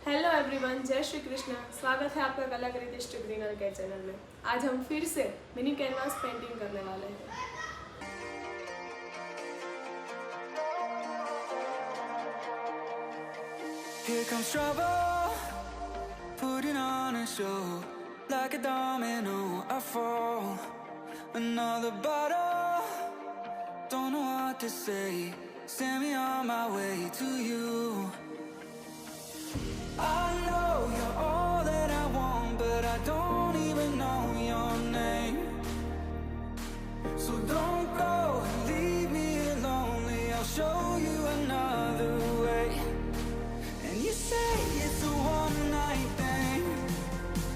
Hello everyone, जय श्री कृष्ण। स्वागत है आपका कलाकृति ग्रीनर के चैनल में। आज हम फिर से मिनी कैनवास पेंटिंग करने वाले हैं। Here comes trouble, putting on a show. Like a domino, I fall. Another bottle, don't know what to say. Send me on my way to you. I know you're all that I want, but I don't even know your name. So don't go and leave me lonely. I'll show you another way. And you say it's a one-night thing,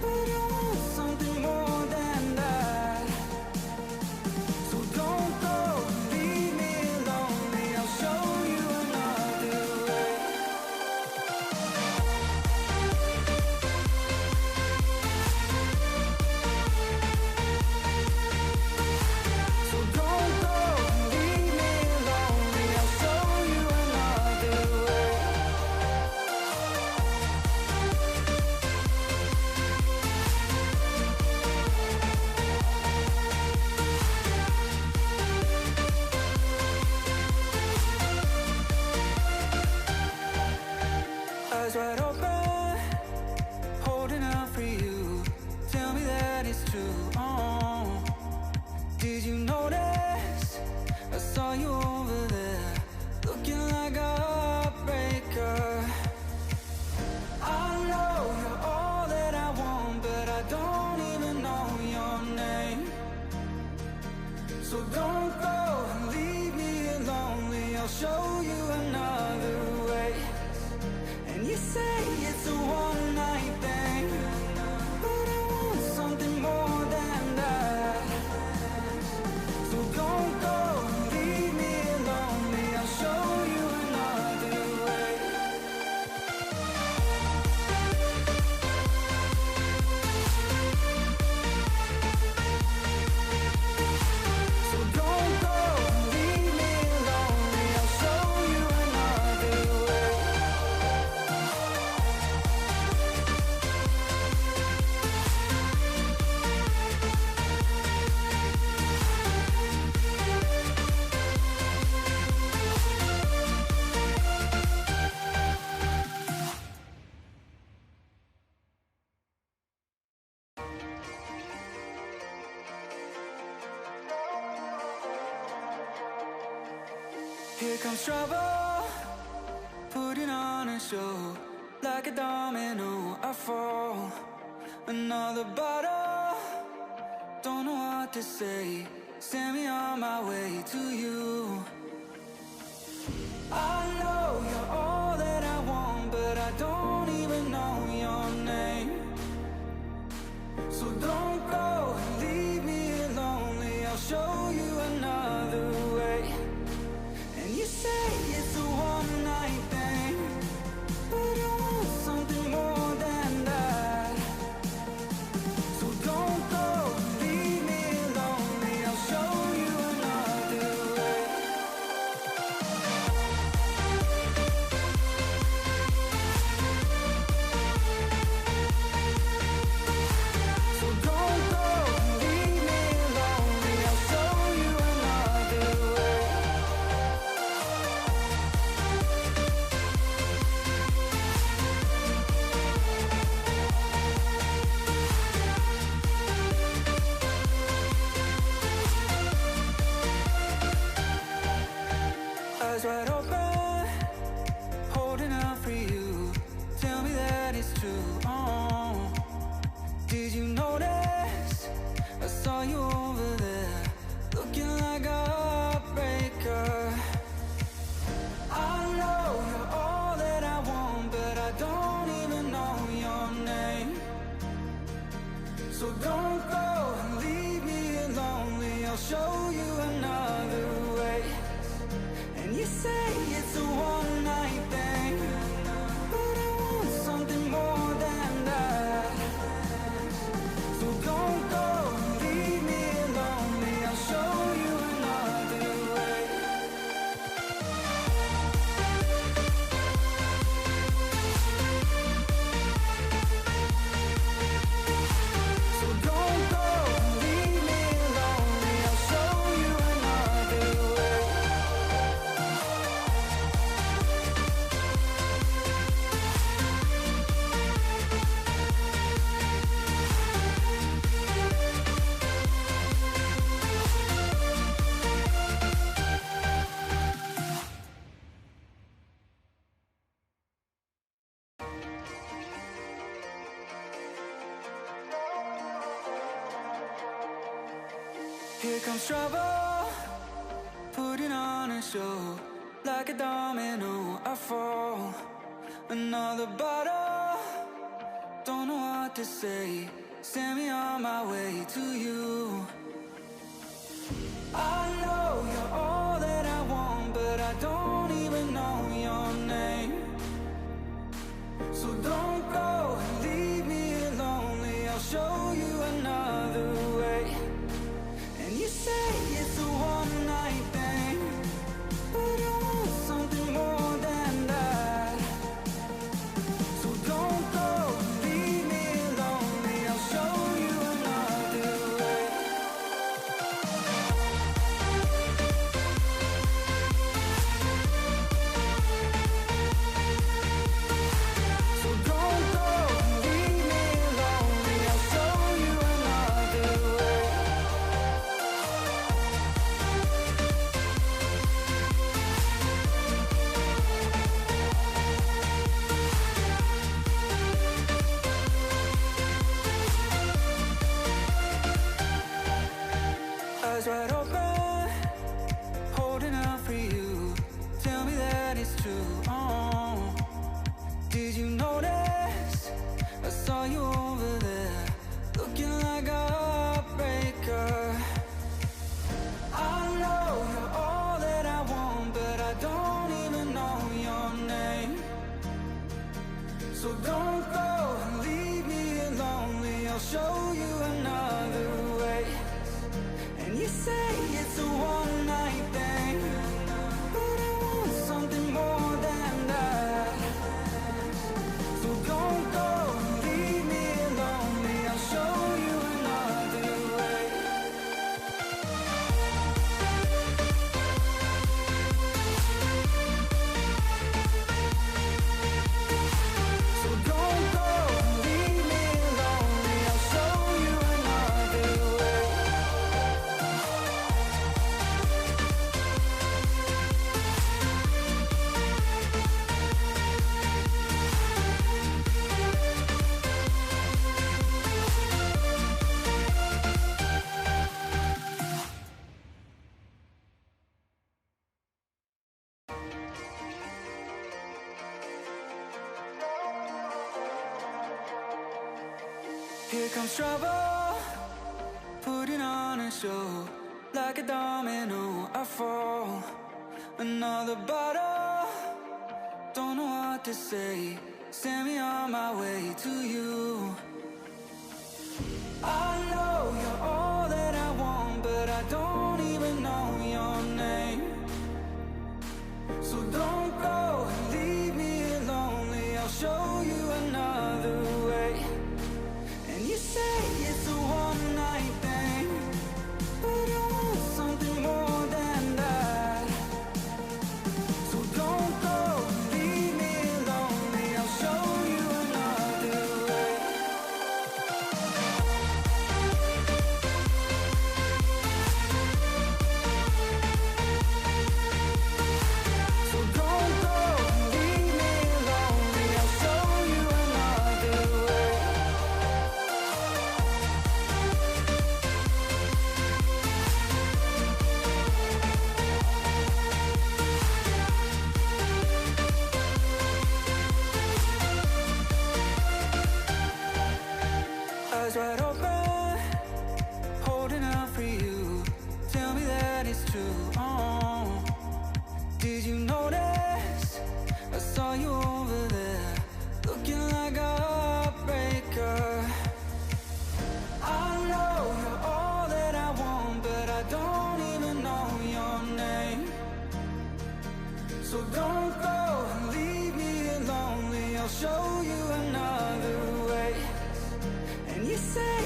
but I want something more than that. So don't go and leave me lonely. I'll show you another way. So don't go and leave me lonely. I'll show you another way. Eyes wide open, holding out for you. Tell me that it's true. Oh, did you notice? I saw you over there, looking like a heartbreaker. I know you're all that I want, but I don't even know your name. So don't go and leave me lonely. I'll show you another way. And you say it's a one-night thing, but I want something more than that. So don't go and leave me lonely. I'll show you another way. So don't go and leave me lonely. I'll show you another way. Here comes trouble, putting on a show. Like a domino, I fall. Another bottle, don't know what to say. Send me on my way to you. I know you're all that I want, but I don't even know your name. So don't go and leave me lonely. I'll show you another way. And you say it's a one-night thing, but I want something more than that. So don't go and leave me lonely. I'll show you another way. Here comes trouble, putting on a show. Like a domino, I fall. Another bottle, don't know what to say. Send me on my way to you. I know you're all that I want, but I don't even know your name. So don't go and leave me lonely. I'll show you another way. And you say it's a one-night thing, but I want something more than that. So don't go and leave me lonely. I'll show you another way. So don't go and leave me lonely. I'll show you another way. Eyes wide open, holding out for you. Tell me that it's true. Oh, did you notice? I saw you over there, looking like a heartbreaker. I know you're all that I want, but I don't even know your name. So don't go and leave me lonely. I'll show you another way. And you say it's a one-night thing, but I want something more than that. So don't go and leave me lonely. I'll show you another way. So don't go and leave me lonely. I'll show you another way. Here comes trouble, putting on a show. Like a domino, I fall. Another bottle, don't know what to say. Send me on my way to you. I know you're all that I want, but I don't even know your name. So don't go and leave me lonely. I'll show you another way. And you say it's a one-night thing, but I want something more than that. So don't go and leave me lonely. I'll show you another way. So don't go and leave me lonely. I'll show you another way. Eyes wide open, holding out for you. Tell me that it's true. Oh, did you notice? I saw you over there, looking like a heartbreaker. I know you're all that I want, but I don't even know your name. So don't go and leave me lonely. I'll show you another way. And you say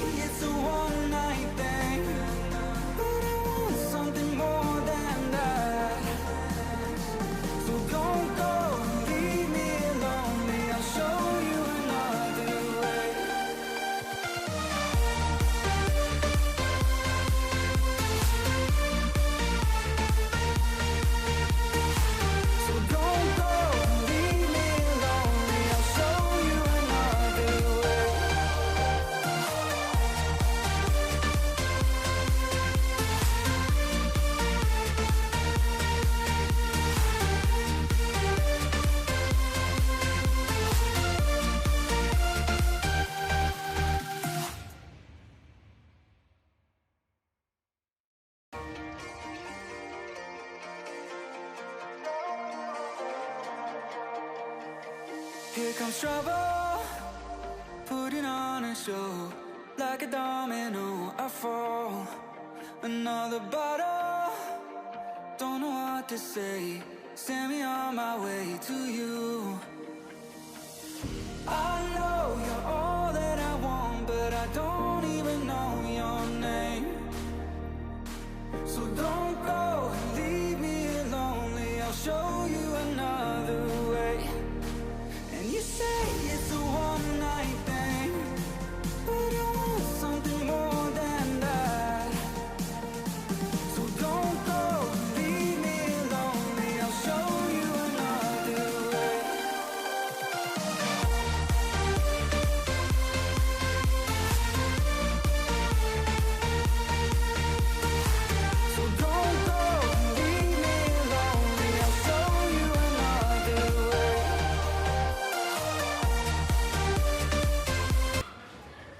Here comes trouble, putting on a show. Like a domino, I fall. Another bottle, don't know what to say. Send me on my way to you. I know you're all that I want, but I don't even know your name. So don't go and leave me here lonely. I'll show you another way. And you say it's a one-night thing, but I want something more than that. So don't go and leave me here lonely. I'll show you another way. So don't go and leave me here lonely. I'll show you another way.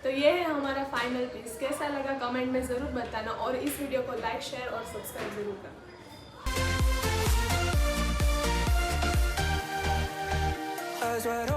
तो ये है हमारा final piece. कैसा लगा comment में ज़रूर बताना और इस वीडियो को लाइक, शेयर और सब्सक्राइब ज़रूर करना। Eyes wide